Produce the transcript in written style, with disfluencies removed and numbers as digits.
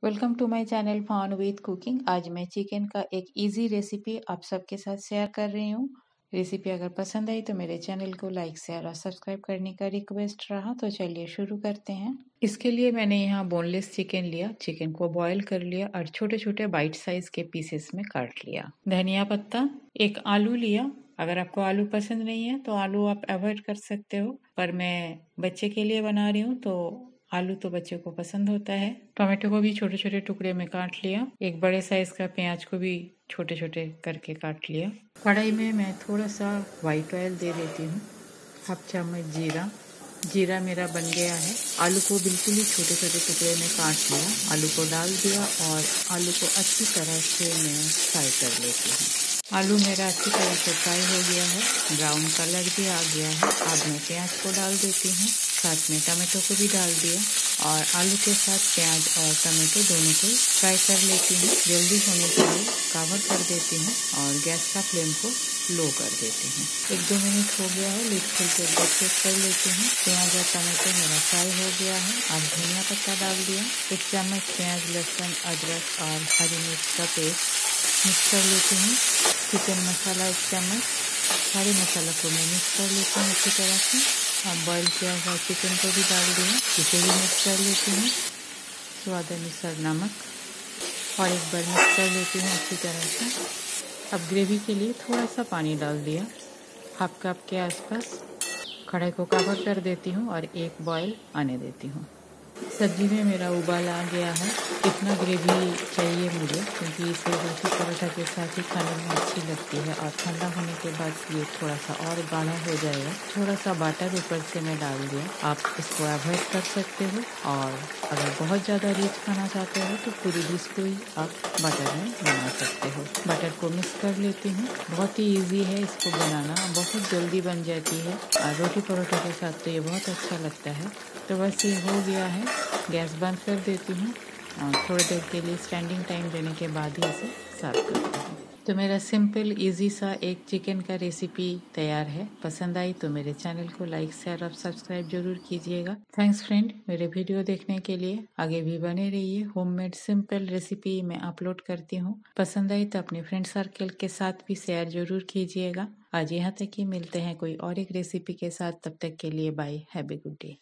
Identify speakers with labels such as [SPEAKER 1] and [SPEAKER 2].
[SPEAKER 1] Welcome to my channel फान with cooking. आज मैं चिकन का एक इजी रेसिपी आप सबके साथ शेयर कर रही हूँ। रेसिपी अगर पसंद आई तो मेरे चैनल को लाइक शेयर और सब्सक्राइब करने का रिक्वेस्ट रहा। तो चलिए शुरू करते हैं। इसके लिए मैंने यहाँ बोनलेस चिकन लिया, चिकन को बॉईल कर लिया और छोटे छोटे बाइट साइज के पीसेस में काट लिया। धनिया पत्ता, एक आलू लिया। अगर आपको आलू पसंद नहीं है तो आलू आप अवॉइड कर सकते हो, पर मैं बच्चे के लिए बना रही हूँ तो आलू तो बच्चे को पसंद होता है। टोमेटो को भी छोटे छोटे टुकड़े में काट लिया। एक बड़े साइज का प्याज को भी छोटे छोटे करके काट लिया। कढ़ाई में मैं थोड़ा सा वाइट ऑयल दे देती हूँ। हाफ चम्मच जीरा। जीरा मेरा बन गया है। आलू को बिल्कुल ही छोटे छोटे टुकड़े में काट लिया। आलू को डाल दिया और आलू को अच्छी तरह से मैं फ्राई कर लेती हूँ। आलू मेरा अच्छी तरह से फ्राई हो गया है, ब्राउन कलर भी आ गया है। अब मैं प्याज को डाल देती हूँ, साथ में टमाटो को भी डाल दिया और आलू के साथ प्याज और टमाटो दोनों को फ्राई कर लेती हूँ। जल्दी होने के लिए कवर कर देती हूँ और गैस का फ्लेम को लो कर देती हूँ। 1-2 मिनट हो गया है, लिड खोल के चेक कर लेती हूँ। प्याज और टमाटो मेरा फ्राई हो गया है। अब धनिया पत्ता डाल दिया। 1 चम्मच प्याज, लहसुन, अदरक और हरी मिर्च का पेस्ट मिक्स कर लेती हूँ। चिकन मसाला 1 चम्मच, सारे मसाला को मैं मिक्स कर लेती हूँ अच्छी तरह से। अब बॉईल किया हुआ चिकन को भी डाल दिया, इसे भी मिक्स कर लेती हूँ। स्वाद अनुसार नमक और एक बार मिक्स कर लेती हूँ अच्छी तरह से। अब ग्रेवी के लिए थोड़ा सा पानी डाल दिया, हाफ कप के आसपास। कढ़ाई को कवर कर देती हूँ और एक बॉईल आने देती हूँ। सब्जी में मेरा उबाल आ गया है। इतना ग्रेवी चाहिए मुझे, क्योंकि इसे रोटी पराठा के साथ ही खाने में अच्छी लगती है और ठंडा होने के बाद ये थोड़ा सा और गाढ़ा हो जाएगा। थोड़ा सा बटर ऊपर से मैं डाल दिया। आप इसको अवॉइड कर सकते हो और अगर बहुत ज़्यादा रिच खाना चाहते हो तो पूरी डिश को ही आप बटर में बना सकते हो। बटर को मिक्स कर लेती हूँ। बहुत ही ईजी है इसको बनाना, बहुत जल्दी बन जाती है और रोटी पराठा के साथ तो ये बहुत अच्छा लगता है। तो बस ये हो गया है, गैस बंद कर देती हूँ और थोड़ी देर के लिए स्टैंडिंग टाइम देने के बाद ही इसे सर्व करती हूँ। तो मेरा सिंपल इजी सा एक चिकन का रेसिपी तैयार है। पसंद आई तो मेरे चैनल को लाइक शेयर और सब्सक्राइब जरूर कीजिएगा। थैंक्स फ्रेंड, मेरे वीडियो देखने के लिए। आगे भी बने रहिए। होममेड सिंपल रेसिपी मैं अपलोड करती हूँ। पसंद आई तो अपने फ्रेंड सर्कल के साथ भी शेयर जरूर कीजिएगा। आज यहाँ तक ही, मिलते हैं कोई और एक रेसिपी के साथ। तब तक के लिए bye, have a good day.